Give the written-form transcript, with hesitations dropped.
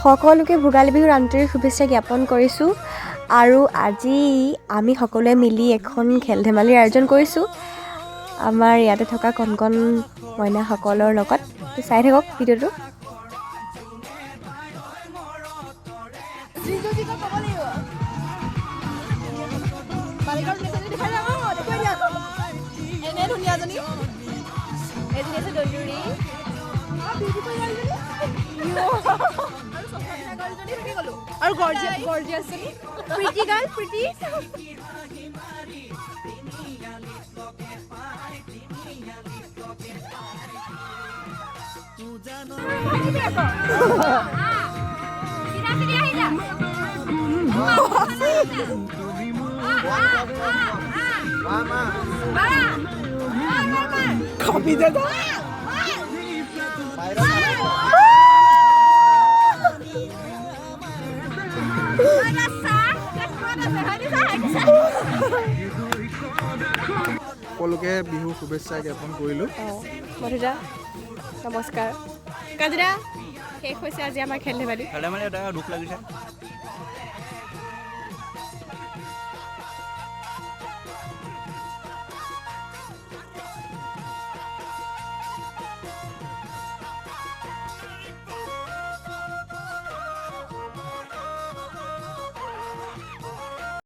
সকলোকে ভোগালী বিহুৰ আন্তৰিক শুভেচ্ছা জ্ঞাপন কৰিছোঁ আৰু আজি আমি সকলোৱে মিলি এখন খেল ধেমালিৰ আয়োজন কৰিছোঁ আমাৰ ইয়াতে থকা কণ কণ মইনাসকলৰ লগত চাই থাকক ভিডিঅ'টো আৰু gorgeous pretty girl pretty copy দে সকলোকে বিহু শুভেচ্ছা জ্ঞাপন কৰিলোঁ মধুজা নমস্কাৰ কাজিৰা শেষ হৈছে আজি আমাৰ খেল ধেমালি এটা দুখ লাগিছে